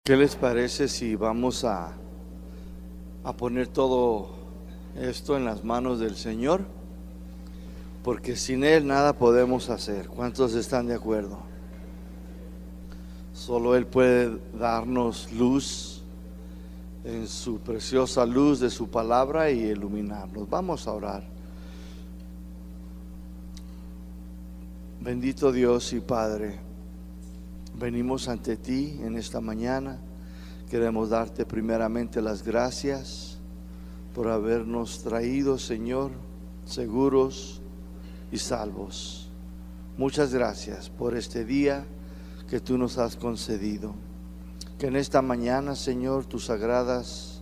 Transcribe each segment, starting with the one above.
¿Qué les parece si vamos a poner todo esto en las manos del Señor? Porque sin Él nada podemos hacer. ¿Cuántos están de acuerdo? Solo Él puede darnos luz en su preciosa luz de su palabra y iluminarnos. Vamos a orar. Bendito Dios y Padre, venimos ante ti en esta mañana. Queremos darte primeramente las gracias por habernos traído, Señor, seguros y salvos. Muchas gracias por este día que tú nos has concedido. Que en esta mañana, Señor, tus sagradas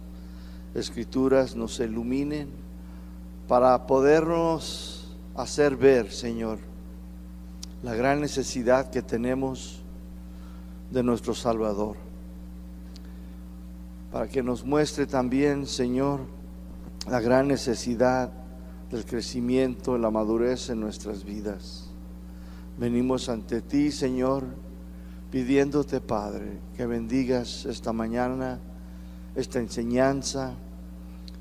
escrituras nos iluminen para podernos hacer ver, Señor, la gran necesidad que tenemos de nuestro Salvador, para que nos muestre también, Señor, la gran necesidad del crecimiento y la madurez en nuestras vidas. Venimos ante ti, Señor, pidiéndote, Padre, que bendigas esta mañana, esta enseñanza,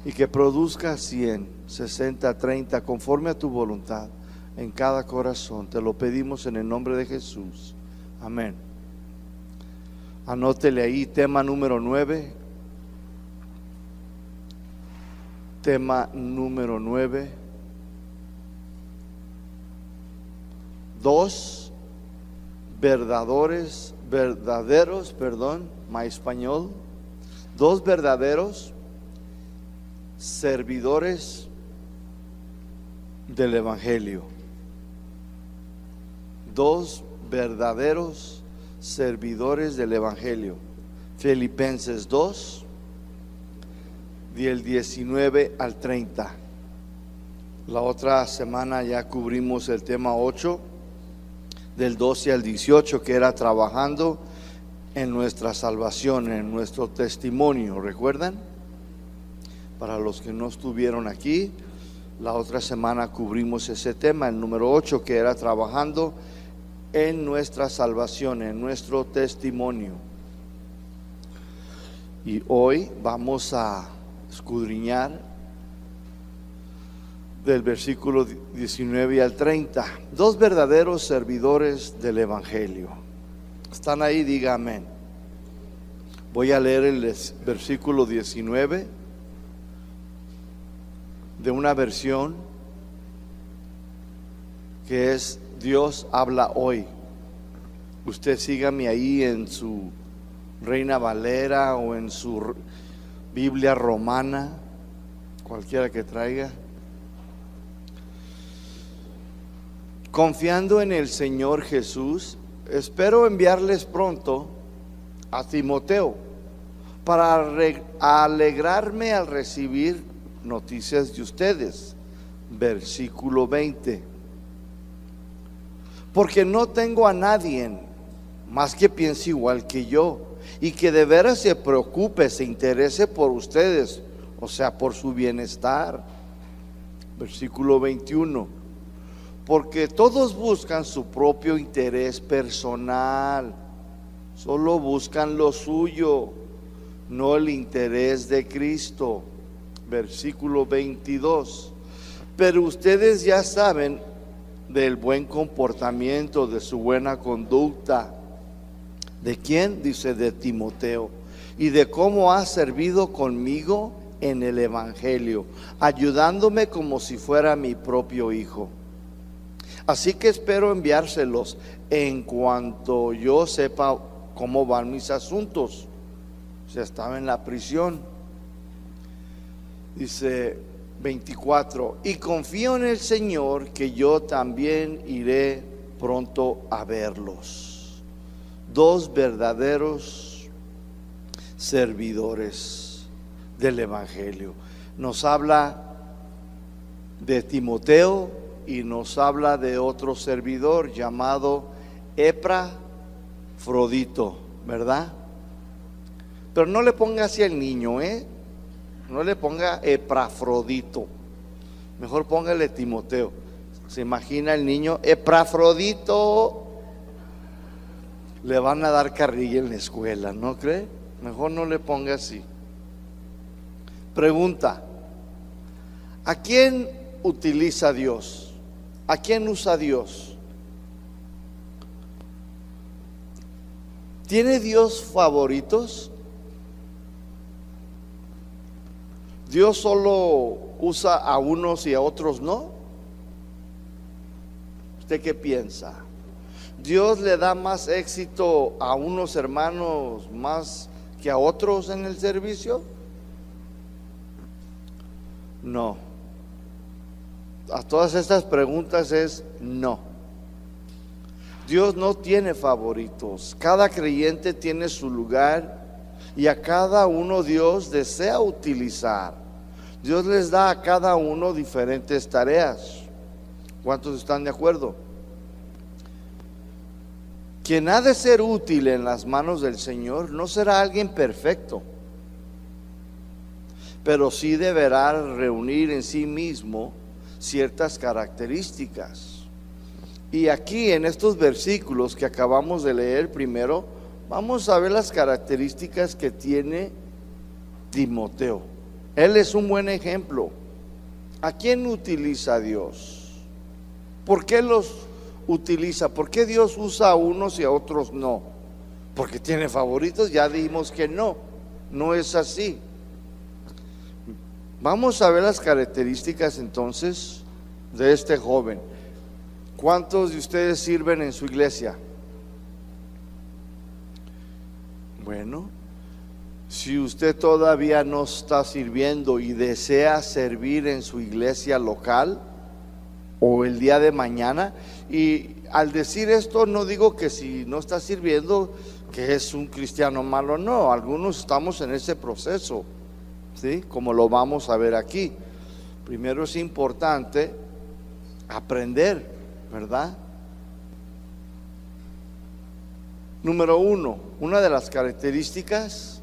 y que produzca 100, 60, 30, conforme a tu voluntad en cada corazón. Te lo pedimos en el nombre de Jesús. Amén. Anótele ahí tema número 9. Tema número 9. Dos verdaderos, más español. Dos verdaderos servidores del Evangelio. Dos verdaderos servidores del Evangelio. Filipenses 2, del 19 al 30. La otra semana ya cubrimos el tema 8, del 12 al 18, que era trabajando en nuestra salvación, en nuestro testimonio. ¿Recuerdan? Para los que no estuvieron aquí, la otra semana cubrimos ese tema, el número 8, que era trabajando en nuestra salvación, en nuestro testimonio. Y hoy vamos a escudriñar del versículo 19 al 30. Dos verdaderos servidores del Evangelio. ¿Están ahí? Diga amén. Voy a leer el versículo 19 de una versión que es Dios habla hoy. Usted sígame ahí en su Reina Valera o en su Biblia romana, cualquiera que traiga. Confiando en el Señor Jesús, espero enviarles pronto a Timoteo para alegrarme al recibir noticias de ustedes. Versículo 20. Porque no tengo a nadie más que piense igual que yo y que de veras se preocupe, se interese por ustedes, o sea, por su bienestar. Versículo 21. Porque todos buscan su propio interés personal, solo buscan lo suyo, no el interés de Cristo. Versículo 22. Pero ustedes ya saben del buen comportamiento, de su buena conducta. ¿De quién? Dice, de Timoteo. Y de cómo ha servido conmigo en el Evangelio, ayudándome como si fuera mi propio hijo. Así que espero enviárselos en cuanto yo sepa cómo van mis asuntos. O sea, estaba en la prisión. Dice 24, y confío en el Señor que yo también iré pronto a verlos. Dos verdaderos servidores del Evangelio. Nos habla de Timoteo y nos habla de otro servidor llamado Epafrodito, ¿verdad? Pero no le ponga así al niño, no le ponga Epafrodito, mejor póngale Timoteo. Se imagina el niño Epafrodito, le van a dar carrilla en la escuela, ¿no cree? Mejor no le ponga así. Pregunta: ¿a quién utiliza Dios? ¿A quién usa Dios? ¿Tiene Dios favoritos? ¿Dios solo usa a unos y a otros no? ¿Usted qué piensa? ¿Dios le da más éxito a unos hermanos más que a otros en el servicio? No. A todas estas preguntas es no. Dios no tiene favoritos. Cada creyente tiene su lugar y a cada uno Dios desea utilizar. Dios les da a cada uno diferentes tareas. ¿Cuántos están de acuerdo? Quien ha de ser útil en las manos del Señor no será alguien perfecto, pero sí deberá reunir en sí mismo ciertas características. Y aquí en estos versículos que acabamos de leer primero, vamos a ver las características que tiene Timoteo. Él es un buen ejemplo. ¿A quién utiliza Dios? ¿Por qué los utiliza? ¿Por qué Dios usa a unos y a otros no? ¿Porque tiene favoritos? Ya dijimos que no, no es así. Vamos a ver las características entonces de este joven. ¿Cuántos de ustedes sirven en su iglesia? Bueno, si usted todavía no está sirviendo y desea servir en su iglesia local o el día de mañana, y al decir esto no digo que si no está sirviendo que es un cristiano malo, no, algunos estamos en ese proceso, ¿sí? Como lo vamos a ver aquí. Primero es importante aprender, ¿verdad? Número uno, una de las características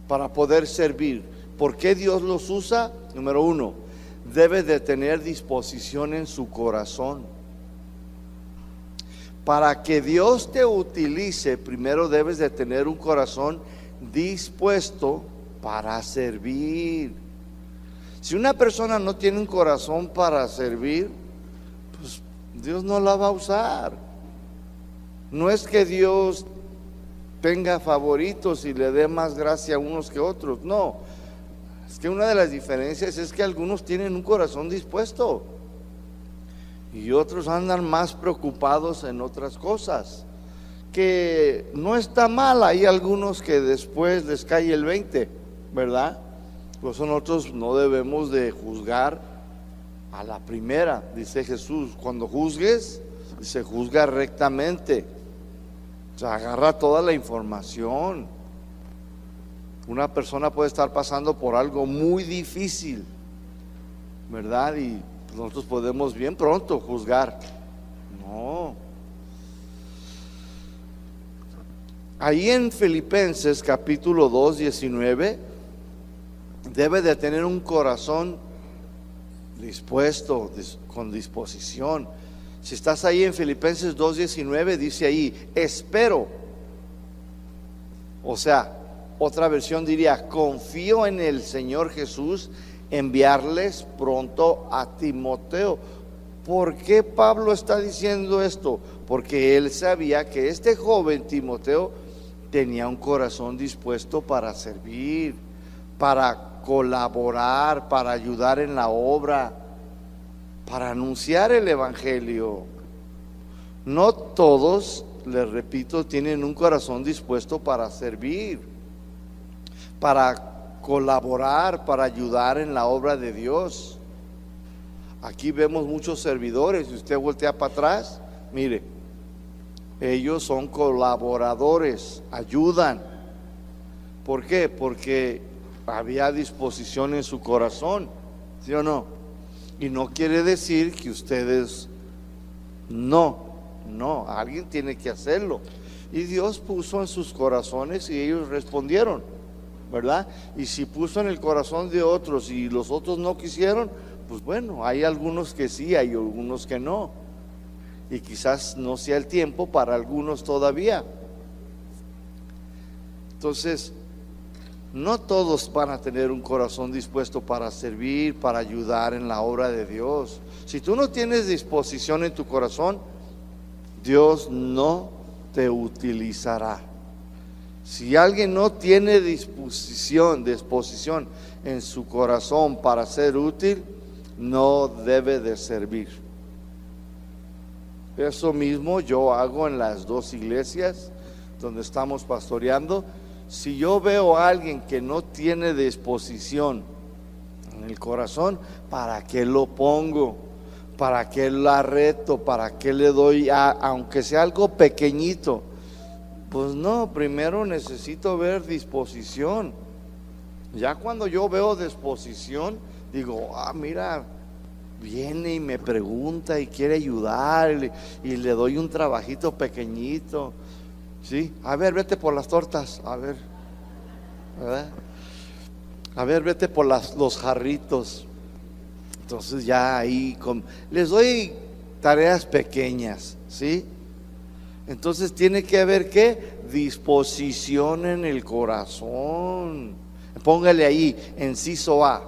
para poder servir. ¿Por qué Dios los usa? Número uno, debe de tener disposición en su corazón. Para que Dios te utilice, primero debes de tener un corazón dispuesto para servir. Si una persona no tiene un corazón para servir, pues Dios no la va a usar. No es que Dios tenga favoritos y le dé más gracia a unos que otros, no. Es que una de las diferencias es que algunos tienen un corazón dispuesto y otros andan más preocupados en otras cosas, que no está mal. Hay algunos que después les cae el 20, ¿verdad? Pues nosotros no debemos de juzgar a la primera, dice Jesús. Cuando juzgues, se juzga rectamente. O sea, agarra toda la información. Una persona puede estar pasando por algo muy difícil, ¿verdad? Y nosotros podemos bien pronto juzgar. No. Ahí en Filipenses capítulo 2, 19, debe de tener un corazón dispuesto, con disposición. Si estás ahí en Filipenses 2:19, dice ahí, espero. O sea, otra versión diría, confío en el Señor Jesús enviarles pronto a Timoteo. ¿Por qué Pablo está diciendo esto? Porque él sabía que este joven Timoteo tenía un corazón dispuesto para servir, para colaborar, para ayudar en la obra, para anunciar el evangelio. No todos, les repito, tienen un corazón dispuesto para servir, para colaborar, para ayudar en la obra de Dios. Aquí vemos muchos servidores. Si usted voltea para atrás, mire, ellos son colaboradores, ayudan. ¿Por qué? Porque había disposición en su corazón, ¿sí o no? Y no quiere decir que ustedes no, alguien tiene que hacerlo. Y Dios puso en sus corazones y ellos respondieron, ¿verdad? Y si puso en el corazón de otros y los otros no quisieron, pues bueno, hay algunos que sí, hay algunos que no. Y quizás no sea el tiempo para algunos todavía. Entonces, No todos van a tener un corazón dispuesto para servir, para ayudar en la obra de Dios. Si tú no tienes disposición en tu corazón, Dios no te utilizará. Si alguien no tiene disposición en su corazón para ser útil, no debe de servir. Eso mismo yo hago en las dos iglesias donde estamos pastoreando. Si yo veo a alguien que no tiene disposición en el corazón, ¿para qué lo pongo? ¿Para qué la reto? ¿Para qué le doy, aunque sea algo pequeñito? Pues no, primero necesito ver disposición. Ya cuando yo veo disposición, digo, mira, viene y me pregunta y quiere ayudar y le doy un trabajito pequeñito. Sí, a ver, vete por las tortas, a ver, ¿verdad? A ver, vete por los jarritos. Entonces ya ahí les doy tareas pequeñas, ¿sí? Entonces tiene que haber ¿qué? Disposición en el corazón. Póngale ahí, inciso A.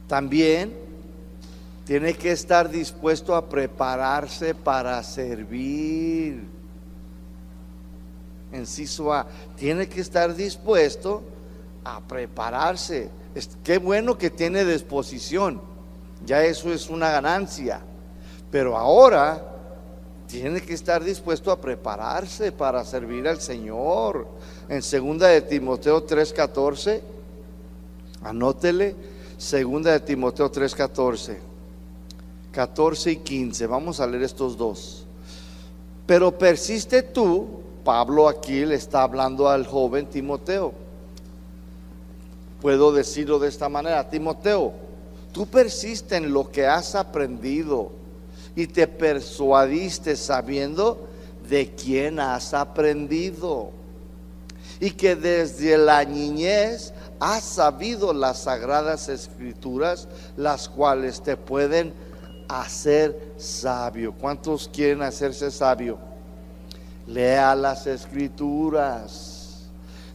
También tiene que estar dispuesto a prepararse para servir. Inciso A, tiene que estar dispuesto a prepararse. Qué bueno que tiene disposición, ya eso es una ganancia, pero ahora tiene que estar dispuesto a prepararse para servir al Señor. En 2 de Timoteo 3:14, anótele, 2 de Timoteo 3:14, 14 y 15, vamos a leer estos dos. Pero persiste tú, Pablo aquí le está hablando al joven Timoteo. Puedo decirlo de esta manera: Timoteo, tú persiste en lo que has aprendido y te persuadiste sabiendo de quién has aprendido, y que desde la niñez has sabido las sagradas escrituras, las cuales te pueden hacer sabio. ¿Cuántos quieren hacerse sabio? Lea las escrituras.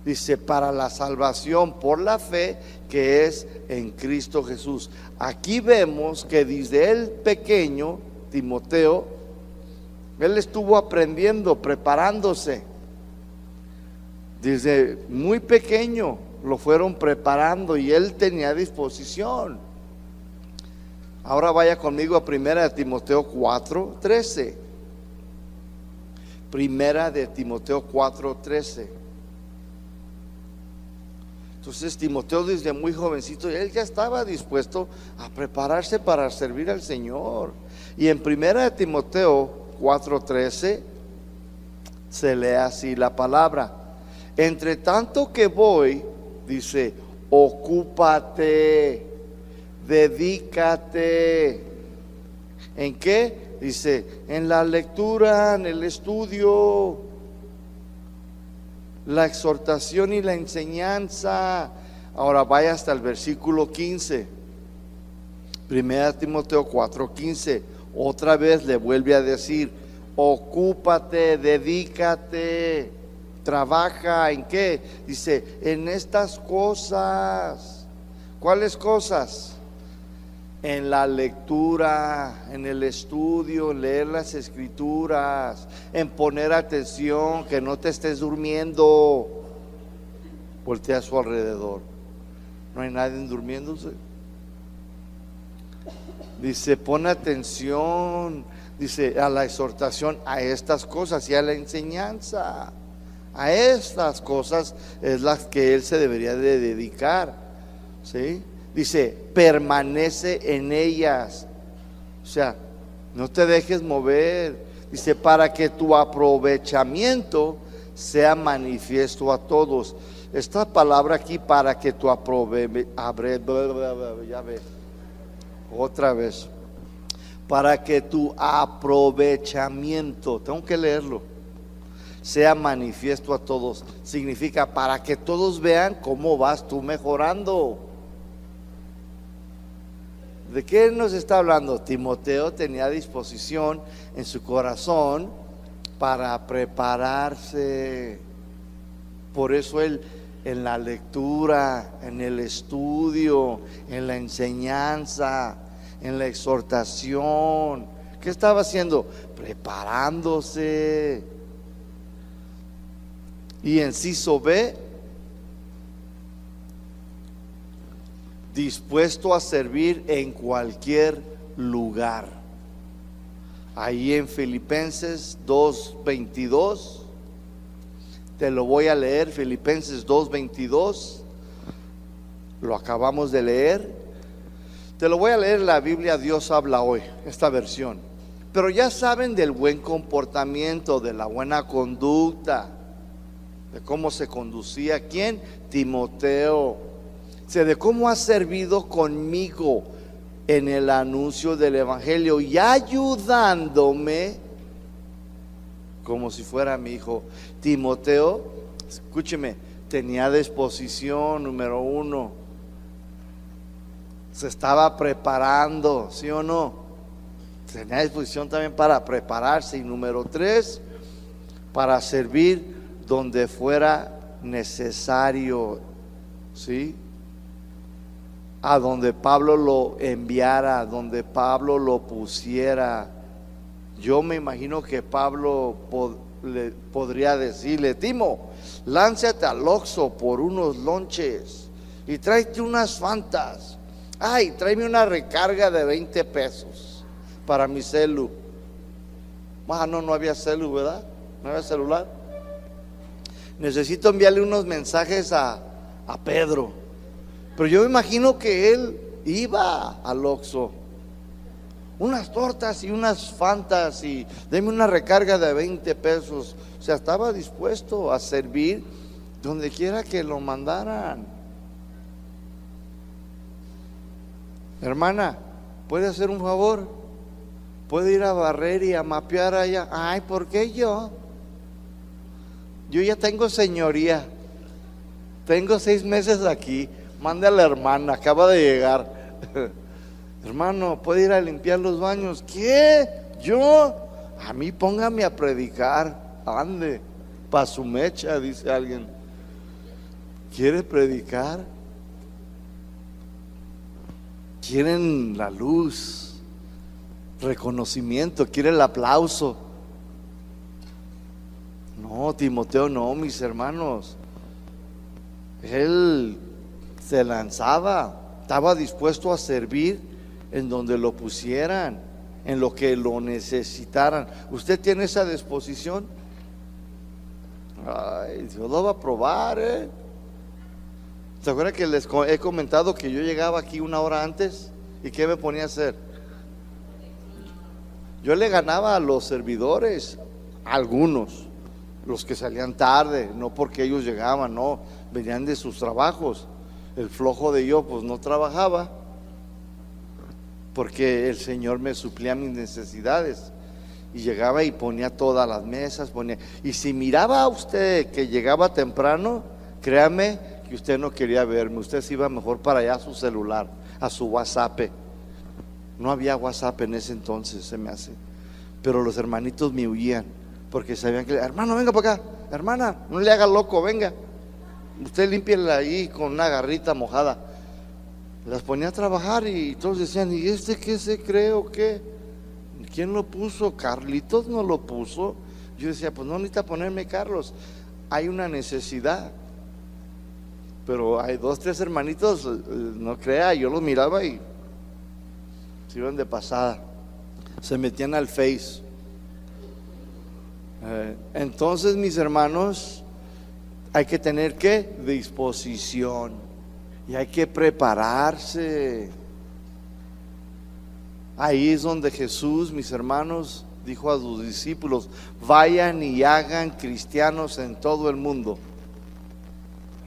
Dice, para la salvación por la fe que es en Cristo Jesús. Aquí vemos que desde el pequeño Timoteo, él estuvo aprendiendo, preparándose. Desde muy pequeño lo fueron preparando y él tenía disposición. Ahora vaya conmigo a 1 Timoteo 4:13. 1 Timoteo 4:13. Entonces Timoteo desde muy jovencito, él ya estaba dispuesto a prepararse para servir al Señor. Y en 1 Timoteo 4:13 se lee así la palabra: entre tanto que voy, dice, ocúpate, dedícate. ¿En qué? Dice, en la lectura, en el estudio, la exhortación y la enseñanza. Ahora vaya hasta el versículo 15. 1 Timoteo 4:15. Otra vez le vuelve a decir, ocúpate, dedícate, trabaja. ¿En qué? Dice, en estas cosas. ¿Cuáles cosas? En la lectura, en el estudio, leer las escrituras, en poner atención, que no te estés durmiendo. Voltea a su alrededor, no hay nadie durmiéndose. Dice, pon atención, dice, a la exhortación, a estas cosas y a la enseñanza. A estas cosas es las que él se debería de dedicar, ¿sí? Dice, permanece en ellas. O sea, no te dejes mover. Dice, para que tu aprovechamiento sea manifiesto a todos. Esta palabra aquí, para que tu ya ve, otra vez. Para que tu aprovechamiento, tengo que leerlo, sea manifiesto a todos. Significa para que todos vean cómo vas tú mejorando. ¿De qué nos está hablando? Timoteo tenía disposición en su corazón para prepararse. Por eso él en la lectura, en el estudio, en la enseñanza, en la exhortación. ¿Qué estaba haciendo? Preparándose. Y inciso B, dispuesto a servir en cualquier lugar. Ahí en Filipenses 2:22, te lo voy a leer, Filipenses 2:22, lo acabamos de leer. Te lo voy a leer, la Biblia Dios habla hoy, esta versión. Pero ya saben del buen comportamiento, de la buena conducta, de cómo se conducía, ¿quién? Timoteo. De cómo ha servido conmigo en el anuncio del evangelio y ayudándome como si fuera mi hijo. Timoteo, escúcheme, tenía disposición, número 1. Se estaba preparando, ¿sí o no? Tenía disposición también para prepararse. Y número 3, para servir donde fuera necesario, ¿sí? A donde Pablo lo enviara, donde Pablo lo pusiera. Yo me imagino que Pablo le podría decirle: Timo, lánzate al Oxxo por unos lonches y tráete unas Fantas. Ay, tráeme una recarga de 20 pesos para mi celu. No había celu, ¿verdad? No había celular. Necesito enviarle unos mensajes a Pedro. Pero yo me imagino que él iba al Oxxo, unas tortas y unas Fantas y deme una recarga de 20 pesos. O sea, estaba dispuesto a servir donde quiera que lo mandaran. Hermana, ¿puede hacer un favor? ¿Puede ir a barrer y a mapear allá? Ay, ¿por qué yo? Yo ya tengo señoría, tengo 6 meses aquí. Mande a la hermana, acaba de llegar. Hermano, ¿puede ir a limpiar los baños? ¿Qué? ¿Yo? A mí póngame a predicar. Ande, pa' su mecha, dice alguien. ¿Quiere predicar? Quieren la luz, reconocimiento, quieren el aplauso. No, Timoteo, no, mis hermanos. Él se lanzaba, estaba dispuesto a servir en donde lo pusieran, en lo que lo necesitaran. ¿Usted tiene esa disposición? Ay, Dios lo va a probar, ¿eh? ¿Se acuerdan que les he comentado que yo llegaba aquí 1 hora antes? ¿Y qué me ponía a hacer? Yo le ganaba a los servidores, algunos, los que salían tarde, no porque ellos llegaban, no, venían de sus trabajos. El flojo de yo pues no trabajaba, porque el Señor me suplía mis necesidades. Y llegaba y ponía todas las mesas, y si miraba a usted que llegaba temprano, créame que usted no quería verme, usted se iba mejor para allá a su celular, a su WhatsApp. No había WhatsApp en ese entonces, se me hace. Pero los hermanitos me huían, porque sabían que, hermano, venga para acá, hermana, no le haga loco, venga. Usted límpiela ahí con una garrita mojada. Las ponía a trabajar y todos decían: ¿y este qué se cree o qué? ¿Quién lo puso? Carlitos no lo puso. Yo decía: pues no necesita ponerme Carlos, hay una necesidad. Pero hay 2, 3 hermanitos, no crea, yo los miraba y se iban de pasada, se metían al Face. Entonces, mis hermanos, hay que tener ¿qué? Disposición, y hay que prepararse. Ahí es donde Jesús, mis hermanos, dijo a sus discípulos: vayan y hagan cristianos en todo el mundo.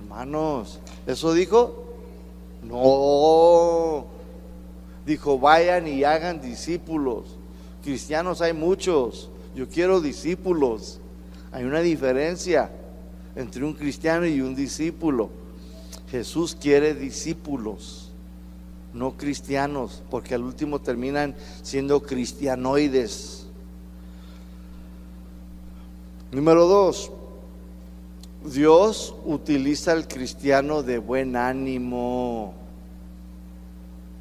Hermanos, ¿eso dijo? No, dijo: vayan y hagan discípulos. Cristianos hay muchos, yo quiero discípulos. Hay una diferencia entre un cristiano y un discípulo. Jesús quiere discípulos, no cristianos, porque al último terminan siendo cristianoides. Número 2, Dios utiliza al cristiano de buen ánimo.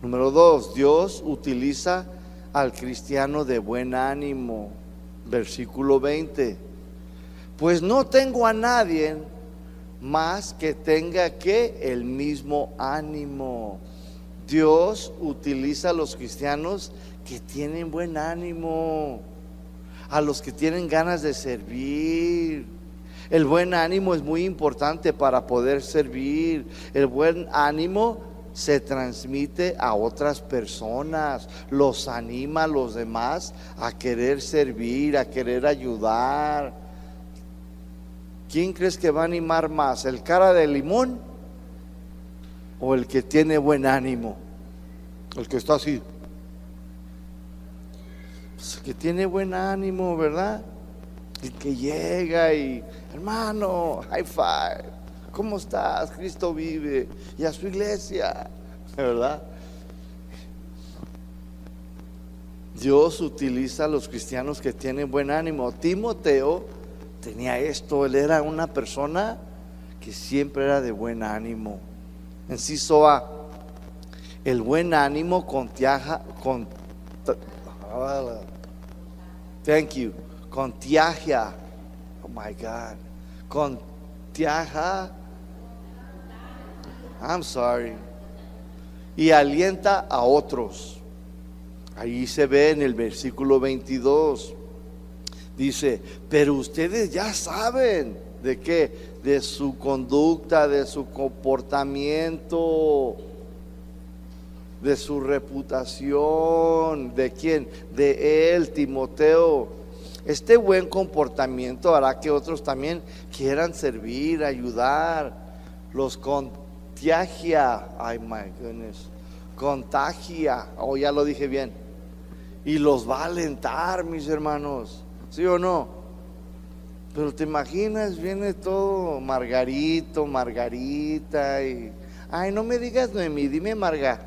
Número 2, Dios utiliza al cristiano de buen ánimo. Versículo 20. Pues no tengo a nadie más que tenga que el mismo ánimo. Dios utiliza a los cristianos que tienen buen ánimo, a los que tienen ganas de servir. El buen ánimo es muy importante para poder servir. El buen ánimo se transmite a otras personas, los anima a los demás a querer servir, a querer ayudar. ¿Quién crees que va a animar más, el cara de limón o el que tiene buen ánimo? El que está así, pues el que tiene buen ánimo, ¿verdad? El que llega y, hermano, high five, ¿cómo estás? Cristo vive, y a su iglesia, ¿verdad? Dios utiliza a los cristianos que tienen buen ánimo. Timoteo tenía esto, él era una persona que siempre era de buen ánimo. Inciso A, el buen ánimo contagia, contagia, oh my God, contagia, I'm sorry, y alienta a otros. Ahí se ve en el versículo 22. Dice, pero ustedes ya saben de qué, de su conducta, de su comportamiento, de su reputación. ¿De quién? De él, Timoteo. Este buen comportamiento hará que otros también quieran servir, ayudar. Los contagia. Ay, my goodness. Contagia. Oh, ya lo dije bien. Y los va a alentar, mis hermanos. ¿Sí o no? Pero te imaginas, viene todo Margarito, Margarita y, ay, no me digas Noemí, dime Marga,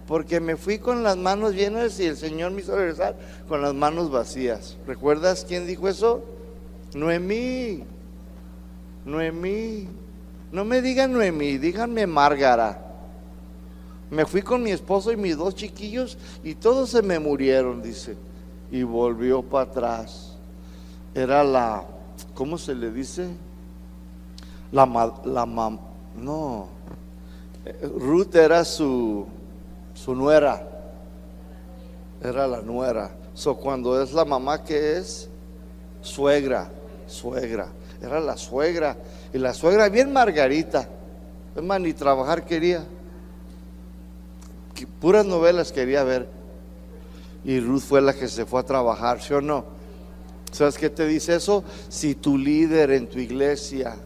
porque me fui con las manos llenas y el Señor me hizo regresar con las manos vacías. ¿Recuerdas quién dijo eso? Noemí. Noemí. No me digan Noemí, díganme Márgara. Me fui con mi esposo y mis 2 chiquillos y todos se me murieron, dice. Y volvió para atrás. Era la, ¿cómo se le dice? No, Ruth era su nuera. Era la nuera. Cuando es la mamá, que es suegra. Era la suegra. Y la suegra bien Margarita. Es más, ni trabajar quería. Puras novelas quería ver. Y Ruth fue la que se fue a trabajar, ¿sí o no? ¿Sabes qué te dice eso? Si tu líder en tu iglesia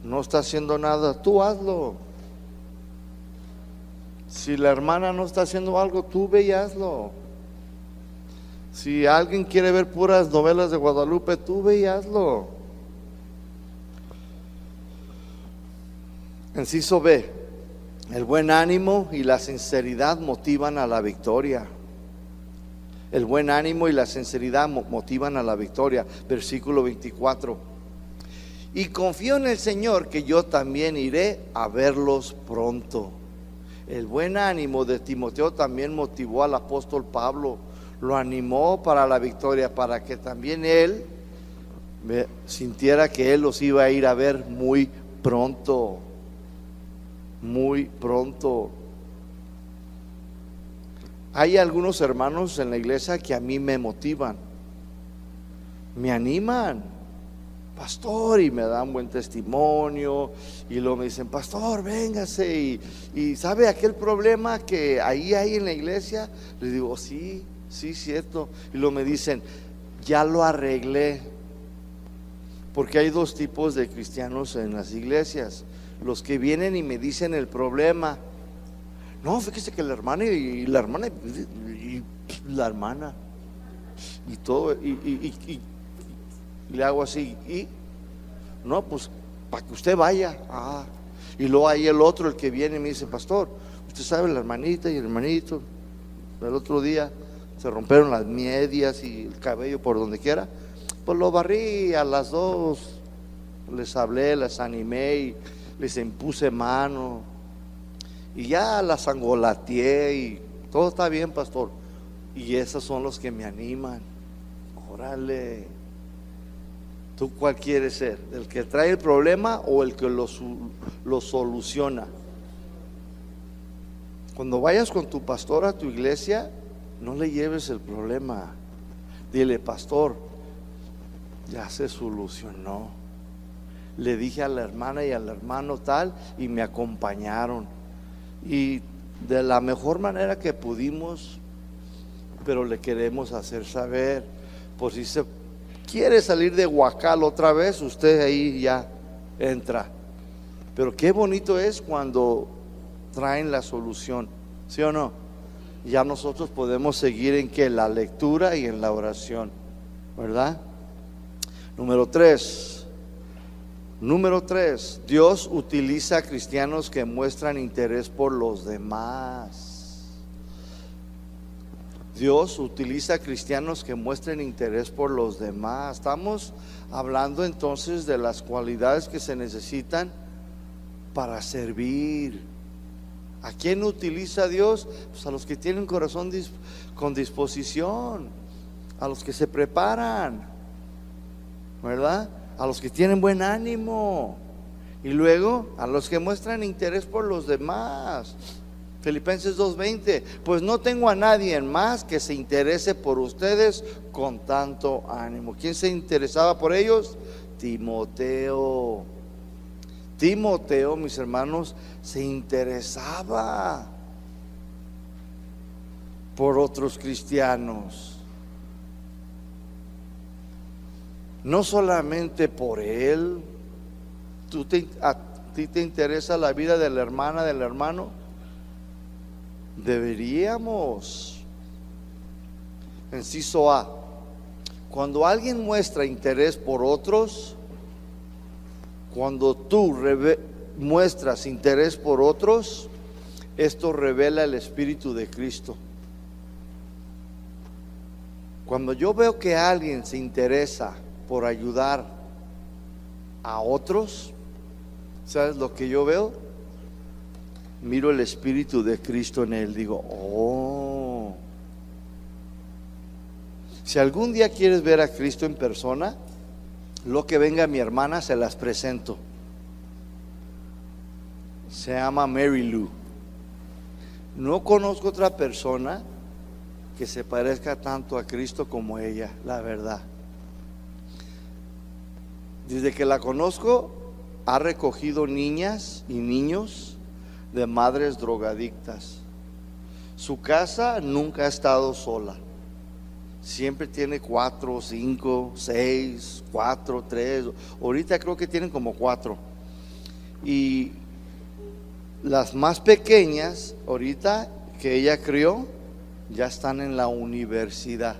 no está haciendo nada, tú hazlo. Si la hermana no está haciendo algo, tú ve y hazlo. Si alguien quiere ver puras novelas de Guadalupe, tú ve y hazlo. Inciso B, el buen ánimo y la sinceridad motivan a la victoria. El buen ánimo y la sinceridad motivan a la victoria. Versículo 24. Y confío en el Señor que yo también iré a verlos pronto. El buen ánimo de Timoteo también motivó al apóstol Pablo. Lo animó para la victoria, para que también él sintiera que él los iba a ir a ver muy pronto. Muy pronto. Hay algunos hermanos en la iglesia que a mí me motivan, me animan, pastor, y me dan buen testimonio, y luego me dicen, pastor, véngase, y ¿sabe aquel problema que ahí hay en la iglesia? Les digo, sí, cierto. Y luego me dicen, ya lo arreglé. Porque hay 2 tipos de cristianos en las iglesias: los que vienen y me dicen el problema. No, fíjese que la hermana y todo, y le hago así, y no, pues para que usted vaya. Y luego hay el otro, el que viene y me dice, pastor, usted sabe, la hermanita y el hermanito el otro día se rompieron las medias y el cabello por donde quiera, pues lo barrí a las 2 les hablé, les animé y les impuse mano y ya las angolateé y todo está bien, pastor. Y esos son los que me animan. Órale, ¿tú cuál quieres ser? ¿El que trae el problema o el que lo soluciona? Cuando vayas con tu pastor a tu iglesia, no le lleves el problema. Dile, pastor, ya se solucionó. Le dije a la hermana y al hermano tal y me acompañaron. Y de la mejor manera que pudimos, pero le queremos hacer saber, por si se quiere salir de Huacal otra vez, usted ahí ya entra. Pero qué bonito es cuando traen la solución, ¿sí o no? Ya nosotros podemos seguir en que la lectura y en la oración, ¿verdad? Número 3, Dios utiliza a cristianos que muestran interés por los demás. Dios utiliza a cristianos que muestren interés por los demás. Estamos hablando entonces de las cualidades que se necesitan para servir. ¿A quién utiliza Dios? Pues a los que tienen corazón con disposición, a los que se preparan, ¿verdad? A los que tienen buen ánimo, y luego a los que muestran interés por los demás. Filipenses 2:20, pues no tengo a nadie más que se interese por ustedes con tanto ánimo. ¿Quién se interesaba por ellos? Timoteo, mis hermanos, se interesaba por otros cristianos. No solamente por él. ¿A ti te interesa la vida de la hermana, del hermano? Deberíamos. Inciso A, cuando alguien muestra interés por otros, cuando tú muestras interés por otros, esto revela el Espíritu de Cristo. Cuando yo veo que alguien se interesa por ayudar a otros, ¿sabes lo que yo veo? Miro el Espíritu de Cristo en él. Digo, oh. Si algún día quieres ver a Cristo en persona, lo que venga mi hermana se las presento. Se llama Mary Lou. No conozco otra persona que se parezca tanto a Cristo como ella, la verdad. Desde que la conozco, ha recogido niñas y niños de madres drogadictas. Su casa nunca ha estado sola. Siempre tiene 4, 5, 6, 4, 3. Ahorita creo que tienen como 4. Y las más pequeñas, ahorita que ella crió, ya están en la universidad.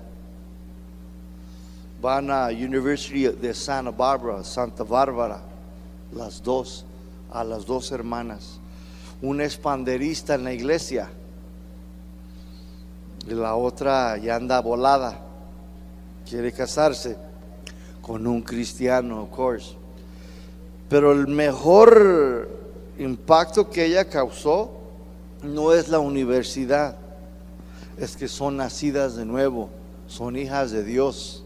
Van a University de Santa Bárbara, las dos, a las dos hermanas. Una es panderista en la iglesia y la otra ya anda volada, quiere casarse con un cristiano, of course. Pero el mejor impacto que ella causó no es la universidad, es que son nacidas de nuevo, son hijas de Dios.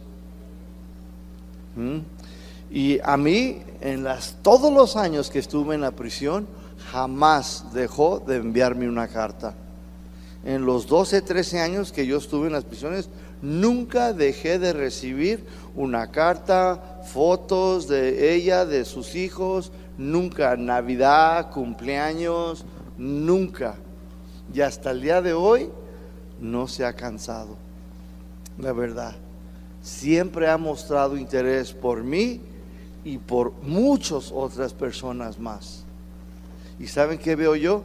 Y a mí, todos los años que estuve en la prisión, jamás dejó de enviarme una carta. En los 12, 13 años que yo estuve en las prisiones, nunca dejé de recibir una carta, fotos de ella, de sus hijos, nunca. Navidad, cumpleaños, nunca. Y hasta el día de hoy no se ha cansado, la verdad. Siempre ha mostrado interés por mí y por muchas otras personas más. ¿Y saben qué veo yo?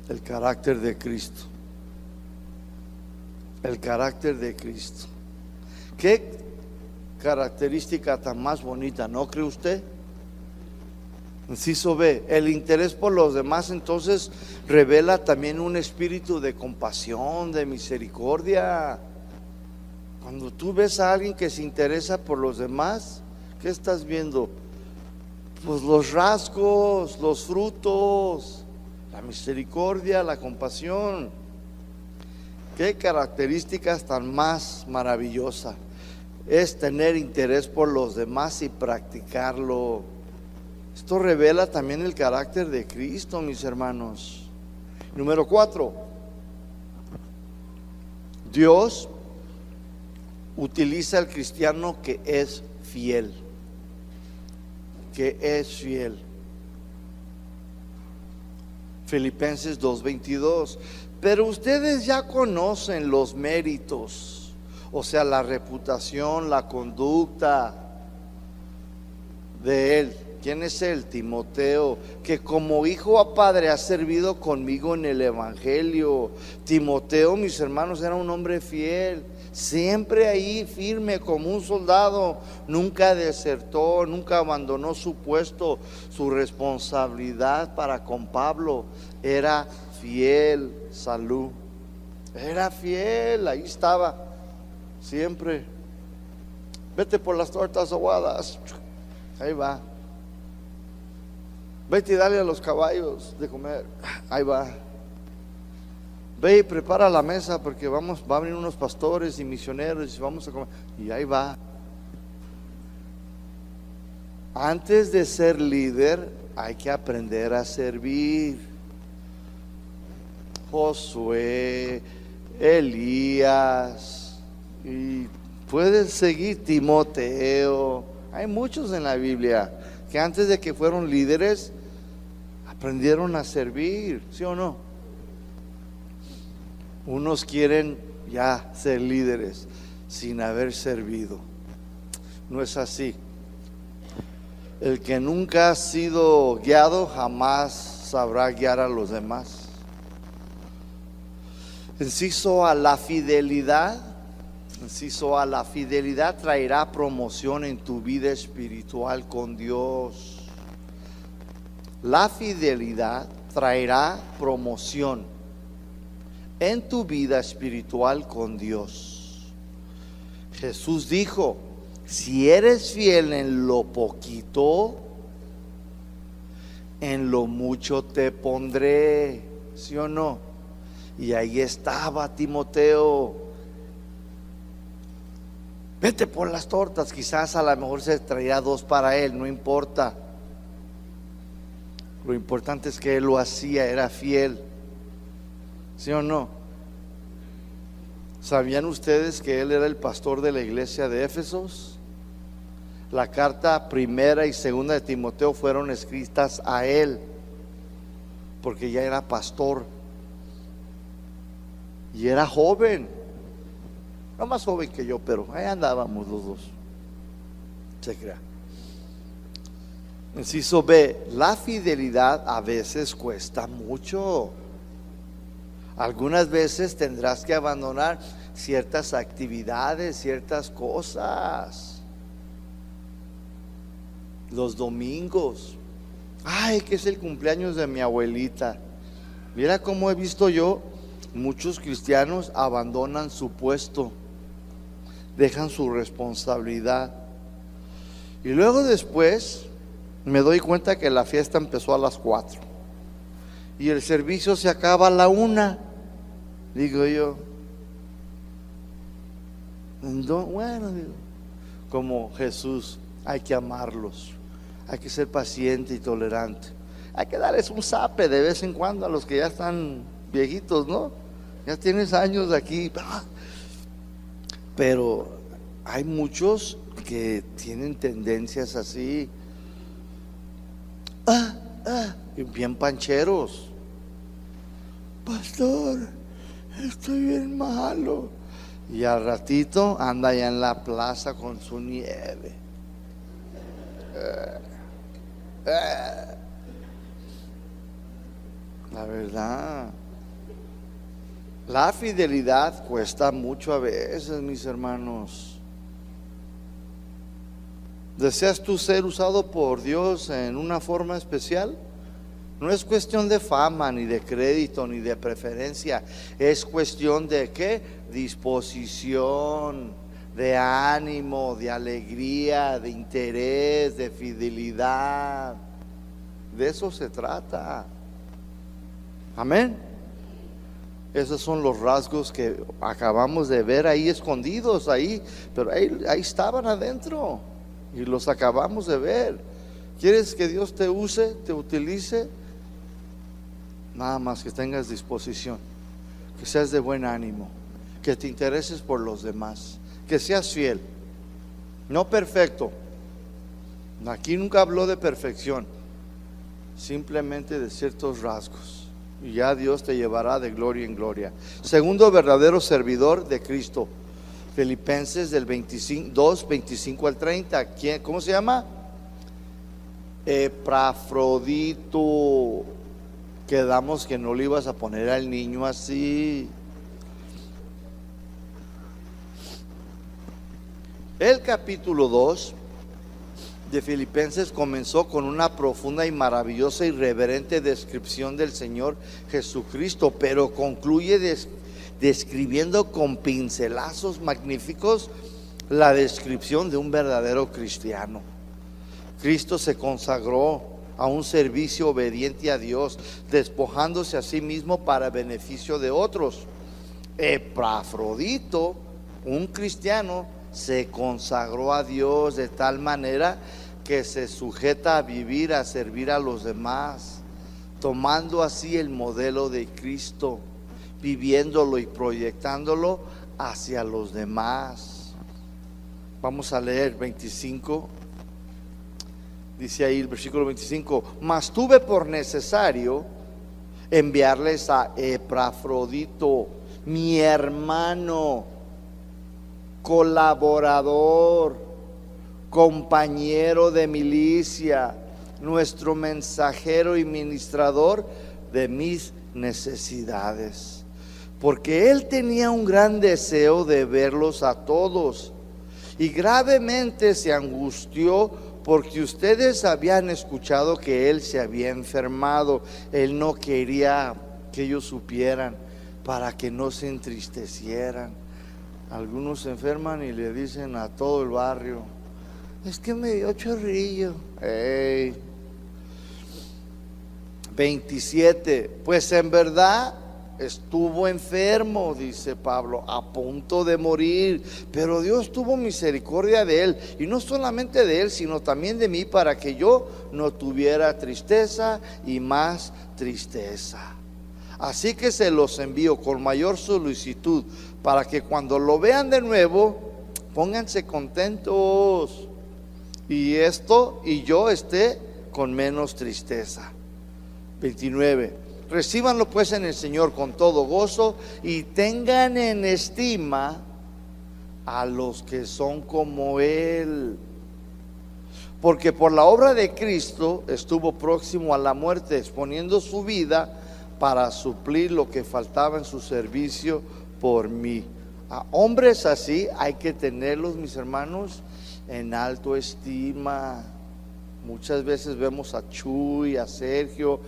El carácter de Cristo. El carácter de Cristo. ¿Qué característica tan más bonita, no cree usted? Inciso B, el interés por los demás entonces revela también un espíritu de compasión, de misericordia. Cuando tú ves a alguien que se interesa por los demás, ¿qué estás viendo? pues los rasgos, los frutos, la misericordia, la compasión. Qué características tan más maravillosas es tener interés por los demás y practicarlo. Esto revela también el carácter de Cristo, mis hermanos. Número 4, Dios utiliza al cristiano que es fiel. Que es fiel. Filipenses 2:22. Pero ustedes ya conocen los méritos, o sea, la reputación, la conducta de él. ¿Quién es él? Timoteo, que como hijo a padre ha servido conmigo en el evangelio. Timoteo, mis hermanos, era un hombre fiel, siempre ahí firme como un soldado. Nunca desertó, nunca abandonó su puesto, su responsabilidad para con Pablo. Era fiel. Salud, era fiel, ahí estaba siempre. Vete por las tortas aguadas, ahí va. Vete y dale a los caballos de comer, ahí va. Ve y prepara la mesa porque va a venir unos pastores y misioneros y vamos a comer, y ahí va. Antes de ser líder hay que aprender a servir. Josué, Elías, y puedes seguir, Timoteo. Hay muchos en la Biblia que antes de que fueron líderes aprendieron a servir, ¿sí o no? Unos quieren ya ser líderes sin haber servido. No es así. El que nunca ha sido guiado jamás sabrá guiar a los demás. Inciso A, la fidelidad traerá promoción en tu vida espiritual con Dios. La fidelidad traerá promoción en tu vida espiritual con Dios. Jesús dijo: si eres fiel en lo poquito, en lo mucho te pondré. ¿Sí o no? Y ahí estaba Timoteo. Vete por las tortas. Quizás a lo mejor se traía 2 para él, no importa. Lo importante es que él lo hacía, era fiel. ¿Sí o no? ¿Sabían ustedes que él era el pastor de la iglesia de Éfesos? La carta primera y segunda de Timoteo fueron escritas a él, porque ya era pastor. Y era joven, no más joven que yo, pero ahí andábamos los dos. Se crea. Inciso B, la fidelidad a veces cuesta mucho. Algunas veces tendrás que abandonar ciertas actividades, ciertas cosas. Los domingos. Ay, que es el cumpleaños de mi abuelita. Mira cómo he visto yo. Muchos cristianos abandonan su puesto, dejan su responsabilidad, y luego después me doy cuenta que la fiesta empezó a las 4 y el servicio se acaba a la 1. Digo yo, bueno, digo, como Jesús, hay que amarlos, hay que ser paciente y tolerante, hay que darles un zape de vez en cuando a los que ya están viejitos, ¿no? Ya tienes años aquí, pero hay muchos que tienen tendencias así, bien pancheros. Pastor, estoy bien malo. Y al ratito anda allá en la plaza con su nieve. La verdad, la fidelidad cuesta mucho a veces, mis hermanos. ¿Deseas tú ser usado por Dios en una forma especial? No es cuestión de fama, ni de crédito, ni de preferencia. Es cuestión de ¿qué? Disposición. de ánimo, de alegría, de interés, de fidelidad. De eso se trata. Amén. Esos son los rasgos que acabamos de ver ahí escondidos ahí, pero ahí estaban adentro y los acabamos de ver. ¿Quieres que Dios te use, te utilice? Nada más que tengas disposición, que seas de buen ánimo, que te intereses por los demás, que seas fiel, no perfecto. Aquí nunca habló de perfección, simplemente de ciertos rasgos. Y ya Dios te llevará de gloria en gloria. Segundo verdadero servidor de Cristo, Filipenses del 2, 25 al 30. ¿Cómo se llama? Epafrodito. Quedamos que no le ibas a poner al niño así. El capítulo 2 de Filipenses comenzó con una profunda y maravillosa y reverente descripción del Señor Jesucristo, pero concluye describiendo con pincelazos magníficos la descripción de un verdadero cristiano. Cristo se consagró a un servicio obediente a Dios, despojándose a sí mismo para beneficio de otros. Epafrodito, un cristiano, se consagró a Dios de tal manera que se sujeta a vivir, a servir a los demás, tomando así el modelo de Cristo, viviéndolo y proyectándolo hacia los demás. Vamos a leer 25. Dice ahí el versículo 25: mas tuve por necesario enviarles a Epafrodito, mi hermano, colaborador, compañero de milicia, nuestro mensajero y ministrador de mis necesidades, porque él tenía un gran deseo de verlos a todos y gravemente se angustió porque ustedes habían escuchado que él se había enfermado. Él no quería que ellos supieran para que no se entristecieran. Algunos se enferman y le dicen a todo el barrio: es que me dio chorrillo. 27. Pues en verdad estuvo enfermo, dice Pablo, a punto de morir, pero Dios tuvo misericordia de él, y no solamente de él, sino también de mí, para que yo no tuviera tristeza y más tristeza. Así que se los envío con mayor solicitud, para que cuando lo vean de nuevo, pónganse contentos, y yo esté con menos tristeza. 29. Recíbanlo pues en el Señor con todo gozo y tengan en estima a los que son como Él, porque por la obra de Cristo estuvo próximo a la muerte, exponiendo su vida para suplir lo que faltaba en su servicio por mí. A hombres así hay que tenerlos, mis hermanos, en alto estima. Muchas veces vemos a Chuy, a Sergio,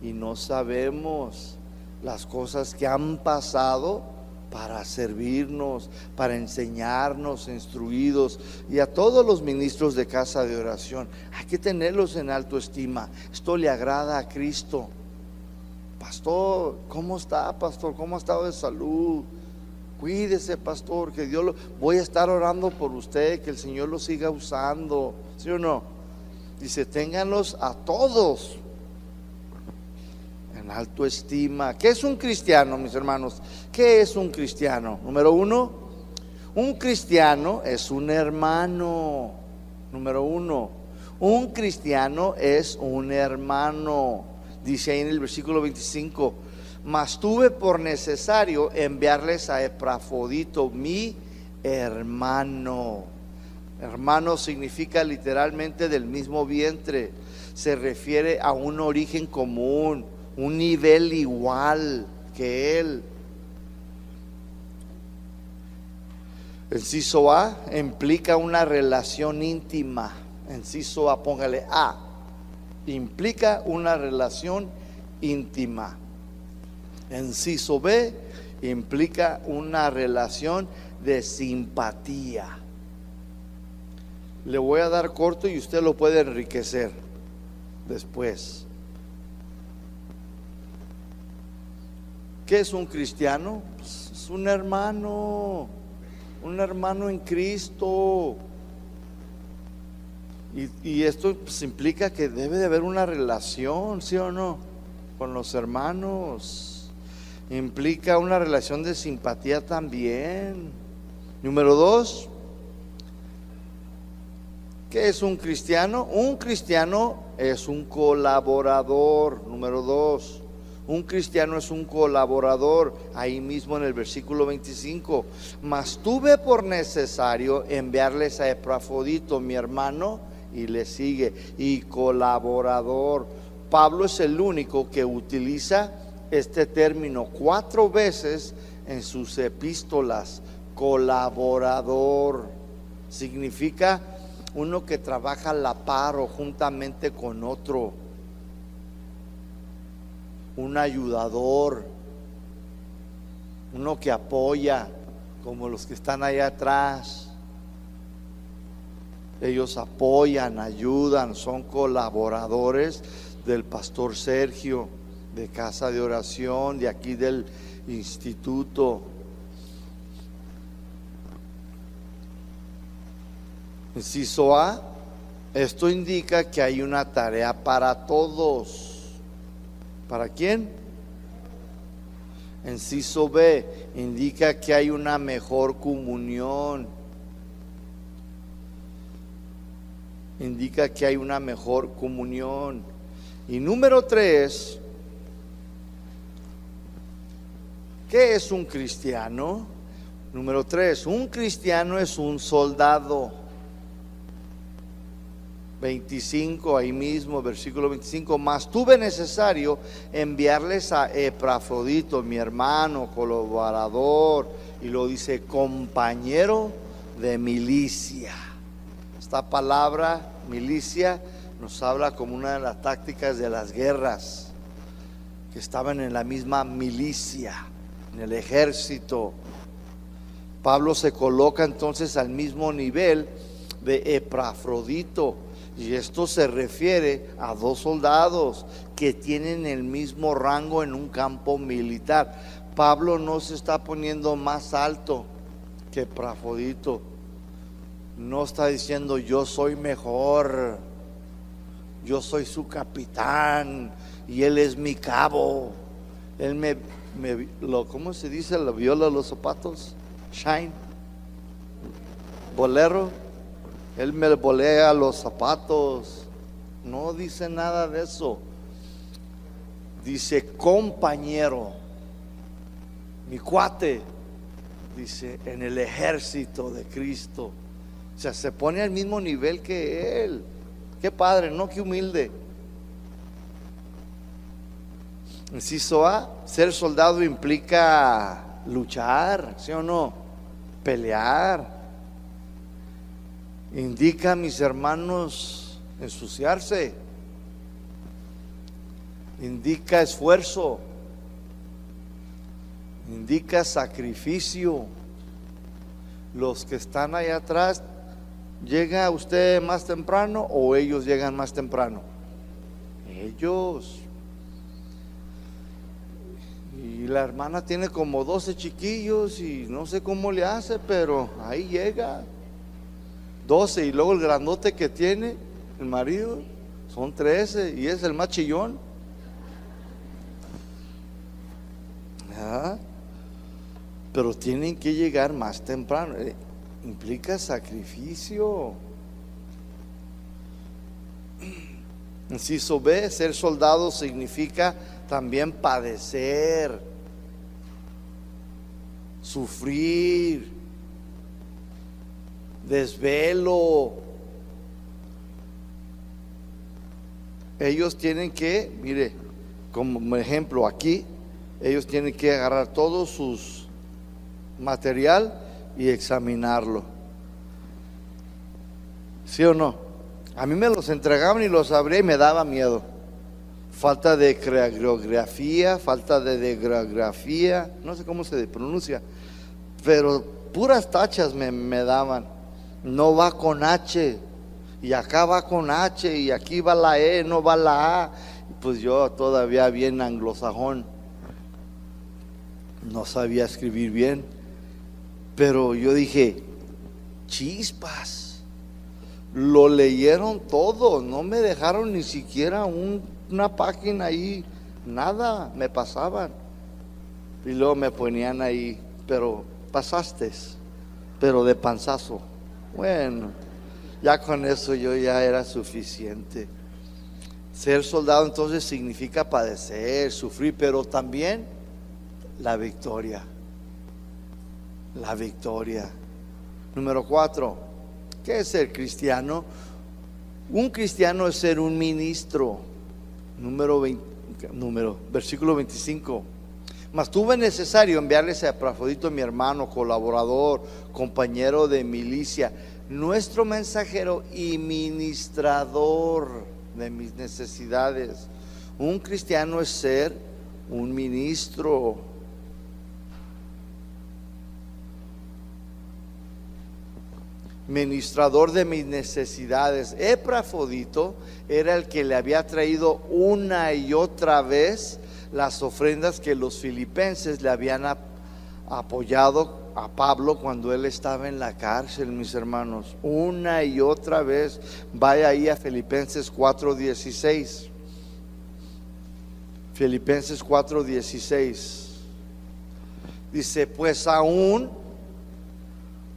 y no sabemos las cosas que han pasado para servirnos, para enseñarnos, instruidos, y a todos los ministros de casa de oración. Hay que tenerlos en alto estima. Esto le agrada a Cristo. Pastor, ¿cómo está, pastor? ¿Cómo ha estado de salud? Cuídese, pastor, que Dios voy a estar orando por usted, que el Señor lo siga usando. ¿Sí o no? Dice, ténganlos a todos en alto estima. ¿Qué es un cristiano, mis hermanos? ¿Qué es un cristiano? Número uno, un cristiano es un hermano. Número uno, un cristiano es un hermano. Dice ahí en el versículo 25: mas tuve por necesario enviarles a Epafrodito, mi hermano. Hermano significa literalmente del mismo vientre. Se refiere a un origen común, un nivel igual que él. Inciso A implica una relación íntima. Inciso A, póngale A. Implica una relación íntima. Inciso B implica una relación de simpatía. Le voy a dar corto y usted lo puede enriquecer después. ¿Qué es un cristiano? Pues es un hermano en Cristo. Y esto pues implica que debe de haber una relación, ¿sí o no?, con los hermanos. Implica una relación de simpatía también. Número 2, ¿qué es un cristiano? Un cristiano es un colaborador. Número 2, un cristiano es un colaborador. Ahí mismo en el versículo 25, mas tuve por necesario enviarles a Epafrodito, mi hermano, y le sigue, y colaborador. Pablo es el único que utiliza este término 4 veces en sus epístolas. Colaborador significa uno que trabaja a la par o juntamente con otro, un ayudador, uno que apoya, como los que están allá atrás. Ellos apoyan, ayudan, son colaboradores del pastor Sergio, de Casa de Oración, de aquí del instituto. Inciso A, esto indica que hay una tarea para todos. ¿Para quién? Inciso B, indica que hay una mejor comunión. Indica que hay una mejor comunión. Y número 3, ¿qué es un cristiano? Número 3, un cristiano es un soldado. 25, ahí mismo, versículo 25, mas tuve necesario enviarles a Epafrodito, mi hermano, colaborador, y lo dice, compañero de milicia. Esta palabra milicia nos habla como una de las tácticas de las guerras, que estaban en la misma milicia, en el ejército. Pablo se coloca entonces al mismo nivel de Epafrodito, y esto se refiere a 2 soldados que tienen el mismo rango en un campo militar. Pablo no se está poniendo más alto que Epafrodito. No está diciendo yo soy mejor, yo soy su capitán y él es mi cabo. Él ¿cómo se dice? ¿La viola los zapatos? Shine, bolero. Él me bolea los zapatos. No dice nada de eso. Dice compañero, mi cuate, dice en el ejército de Cristo. O sea, se pone al mismo nivel que él. Qué padre, ¿no? Qué humilde. Inciso A, ser soldado implica luchar, ¿sí o no? Pelear. Indica, mis hermanos, ensuciarse. Indica esfuerzo. Indica sacrificio. Los que están allá atrás, ¿llega usted más temprano o ellos llegan más temprano? Ellos. Y la hermana tiene como 12 chiquillos y no sé cómo le hace, pero ahí llega. 12, y luego el grandote que tiene el marido son 13 y es el más chillón. Pero tienen que llegar más temprano. Implica sacrificio. Inciso B, ser soldado significa también padecer, sufrir, desvelo. Ellos tienen que, mire, como ejemplo aquí, ellos tienen que agarrar todo sus material y examinarlo. ¿Sí o no? A mí me los entregaban y los abría y me daba miedo. Falta de coreografía, falta de grafía, no sé cómo se pronuncia, pero puras tachas me daban. No va con H, y acá va con H, y aquí va la E, no va la A. Pues yo todavía bien anglosajón, no sabía escribir bien, pero yo dije, chispas, lo leyeron todo, no me dejaron ni siquiera una página ahí, nada, me pasaban. Y luego me ponían ahí, pero pasaste, pero de panzazo. Bueno, ya con eso yo ya era suficiente. Ser soldado entonces significa padecer, sufrir, pero también la victoria. La victoria. Número 4, ¿qué es ser cristiano? Un cristiano es ser un ministro. Versículo 25. Mas tuve necesario enviarles a Epafrodito, mi hermano, colaborador, compañero de milicia, nuestro mensajero y ministrador de mis necesidades. Un cristiano es ser un ministro. Ministrador de mis necesidades. Epafrodito era el que le había traído una y otra vez las ofrendas que los filipenses le habían apoyado a Pablo cuando él estaba en la cárcel, mis hermanos. Una y otra vez. Vaya ahí a Filipenses 4:16. Filipenses 4:16. Dice, pues aún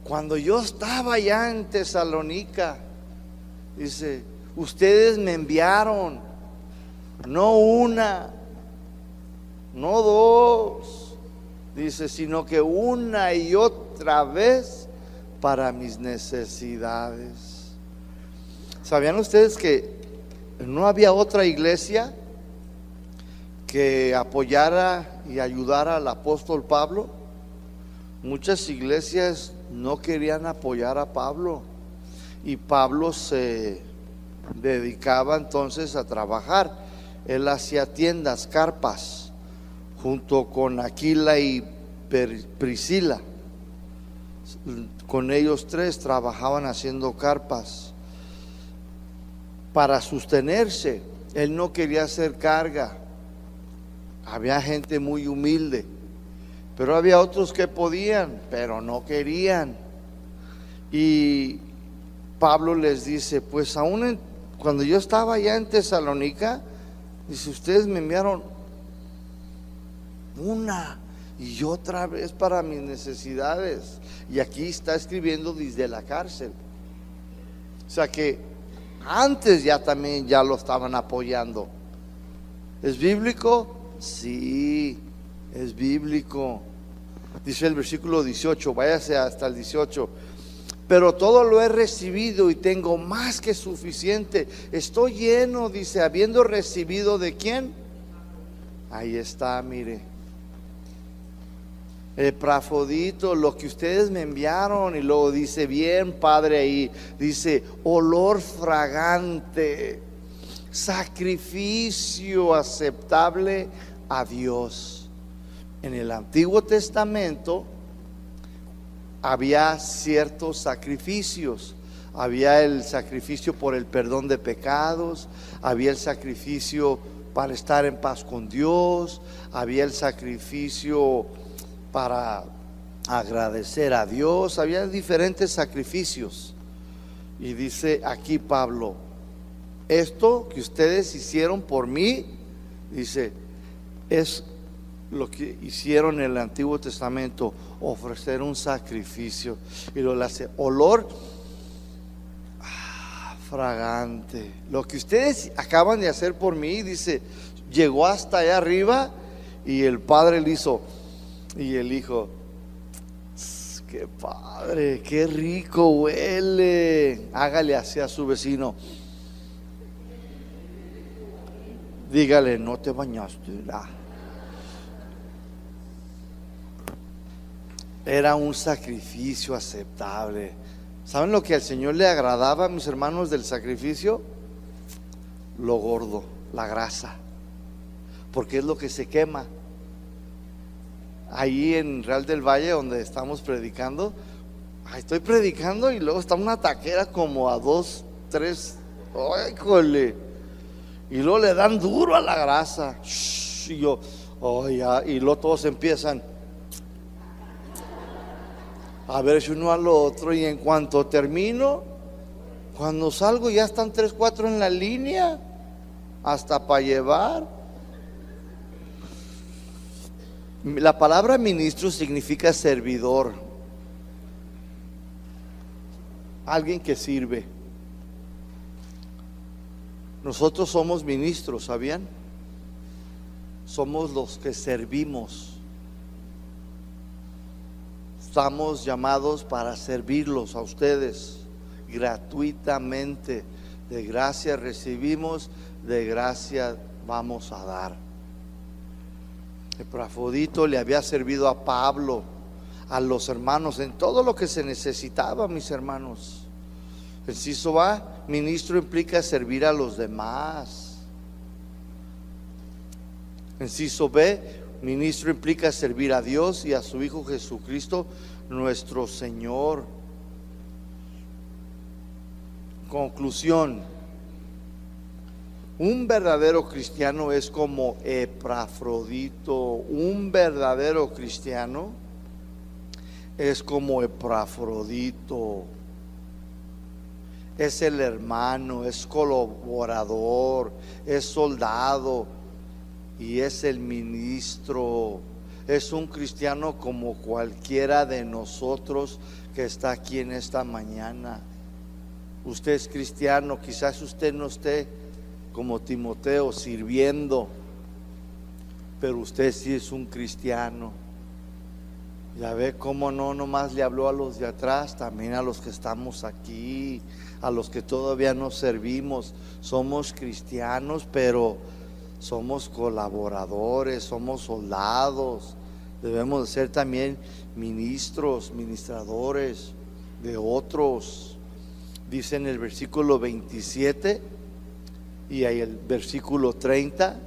cuando yo estaba allá en Tesalónica, dice, ustedes me enviaron, no una, no dos, dice, sino que una y otra vez para mis necesidades. ¿Sabían ustedes que no había otra iglesia que apoyara y ayudara al apóstol Pablo? Muchas iglesias no querían apoyar a Pablo, y Pablo se dedicaba entonces a trabajar. Él hacía tiendas, carpas, junto con Aquila y Priscila. Con ellos tres trabajaban haciendo carpas para sostenerse. Él no quería hacer carga. Había gente muy humilde, pero había otros que podían, pero no querían. Y Pablo les dice, pues aún cuando yo estaba allá en Tesalónica, dice, ustedes me enviaron una y otra vez para mis necesidades. Y aquí está escribiendo desde la cárcel. O sea que antes ya también ya lo estaban apoyando. ¿Es bíblico? Sí, es bíblico. Dice el versículo 18, váyase hasta el 18. Pero todo lo he recibido y tengo más que suficiente. Estoy lleno, dice, habiendo recibido ¿de quién? Ahí está, mire. Epafrodito, lo que ustedes me enviaron. Y luego dice, bien, Padre, ahí dice, olor fragante, sacrificio aceptable a Dios. En el Antiguo Testamento había ciertos sacrificios. Había el sacrificio por el perdón de pecados, había el sacrificio para estar en paz con Dios, había el sacrificio para agradecer a Dios, había diferentes sacrificios. Y dice aquí Pablo, esto que ustedes hicieron por mí, dice, es lo que hicieron en el Antiguo Testamento, ofrecer un sacrificio. Y lo hace olor fragante. Lo que ustedes acaban de hacer por mí, dice, llegó hasta allá arriba. Y el padre le hizo, y el hijo, qué padre, qué rico huele. Hágale así a su vecino, dígale, no te bañaste. Era un sacrificio aceptable. ¿Saben lo que al Señor le agradaba, mis hermanos, del sacrificio? Lo gordo, la grasa, porque es lo que se quema. ahí en Real del Valle, donde estamos predicando. Ahí estoy predicando y luego está una taquera como a 2, 3, ¡ay, jole! Y luego le dan duro a la grasa. Y yo, oh, ya. Y luego todos empiezan a verse uno al otro. Y en cuanto termino, cuando salgo ya están 3, 4 en la línea, hasta para llevar. La palabra ministro significa servidor, alguien que sirve. Nosotros somos ministros, ¿sabían? Somos los que servimos. Estamos llamados para servirlos a ustedes gratuitamente. De gracia recibimos, de gracia vamos a dar. Epafrodito le había servido a Pablo, a los hermanos, en todo lo que se necesitaba, mis hermanos. Inciso A, ministro implica servir a los demás. Inciso B, ministro implica servir a Dios y a su Hijo Jesucristo, nuestro Señor. Conclusión: un verdadero cristiano es como Epafrodito. Un verdadero cristiano es como Epafrodito. Es el hermano, es colaborador, es soldado y es el ministro. Es un cristiano como cualquiera de nosotros que está aquí en esta mañana. Usted es cristiano, quizás usted no esté como Timoteo sirviendo, pero usted sí es un cristiano. Ya ve cómo no nomás le habló a los de atrás, también a los que estamos aquí, a los que todavía no servimos. Somos cristianos, pero somos colaboradores, somos soldados. Debemos de ser también ministros, ministradores de otros. Dice en el versículo 27 y ahí el versículo 30,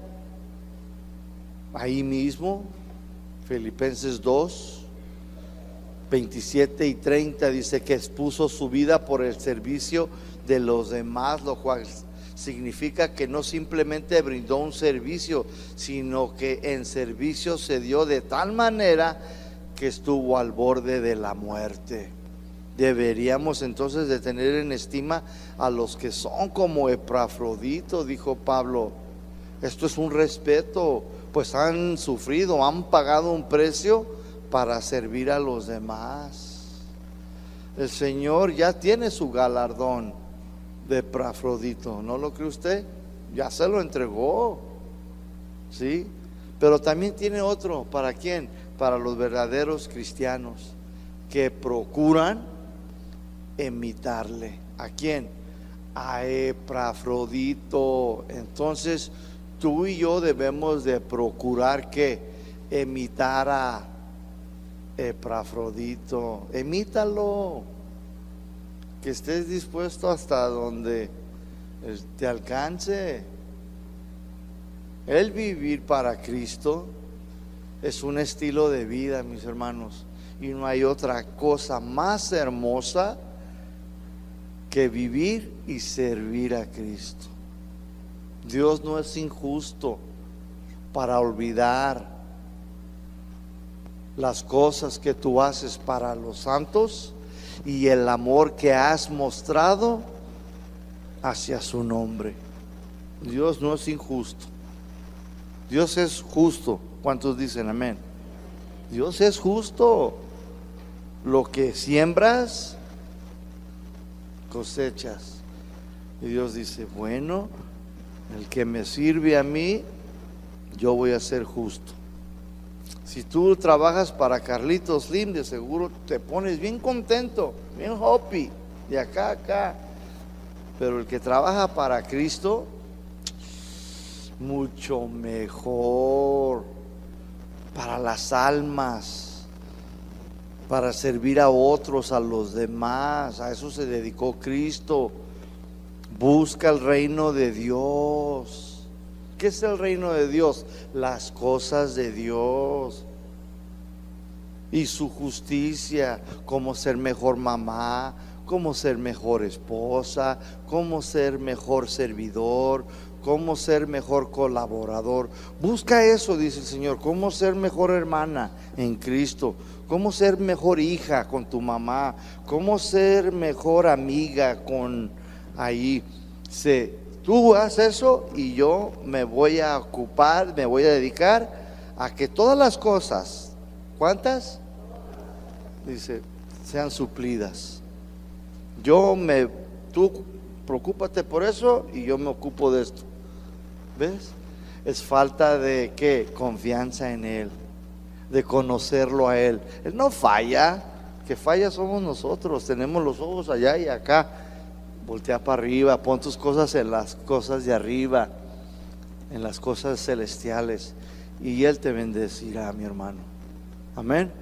ahí mismo, Filipenses 2, 27 y 30, dice que expuso su vida por el servicio de los demás, lo cual significa que no simplemente brindó un servicio, sino que en servicio se dio de tal manera que estuvo al borde de la muerte. Deberíamos entonces de tener en estima a los que son como Epafrodito, dijo Pablo. Esto es un respeto, pues han sufrido, han pagado un precio para servir a los demás. El Señor ya tiene su galardón de Epafrodito, ¿no lo cree usted? Ya se lo entregó, ¿sí? Pero también tiene otro, ¿para quién? Para los verdaderos cristianos que procuran imitarle. ¿A quién? A Epafrodito. Entonces tú y yo debemos de procurar que imitar a Epafrodito. Imítalo, que estés dispuesto hasta donde te alcance. El vivir para Cristo es un estilo de vida, mis hermanos, y no hay otra cosa más hermosa que vivir y servir a Cristo. Dios no es injusto para olvidar las cosas que tú haces para los santos y el amor que has mostrado hacia su nombre. Dios no es injusto. Dios es justo. ¿Cuántos dicen amén? Dios es justo. Lo que siembras, cosechas. Y Dios dice, bueno, el que me sirve a mí, yo voy a ser justo. Si tú trabajas para Carlitos Slim, de seguro te pones bien contento, bien happy, de acá a acá. Pero el que trabaja para Cristo, mucho mejor, para las almas, para servir a otros, a los demás. A eso se dedicó Cristo. Busca el reino de Dios. ¿Qué es el reino de Dios? Las cosas de Dios. y su justicia, cómo ser mejor mamá, cómo ser mejor esposa, cómo ser mejor servidor, cómo ser mejor colaborador. Busca eso, dice el Señor, cómo ser mejor hermana en Cristo, cómo ser mejor hija con tu mamá, cómo ser mejor amiga con ahí. Tú haz eso y yo me voy a ocupar, me voy a dedicar a que todas las cosas, ¿cuántas? Dice, sean suplidas. Tú preocúpate por eso y yo me ocupo de esto. ¿Ves? Es falta de ¿qué? Confianza en Él, de conocerlo a Él. Él no falla, que falla somos nosotros. Tenemos los ojos allá y acá. Voltea para arriba, pon tus cosas en las cosas de arriba, en las cosas celestiales, y Él te bendecirá, mi hermano. Amén.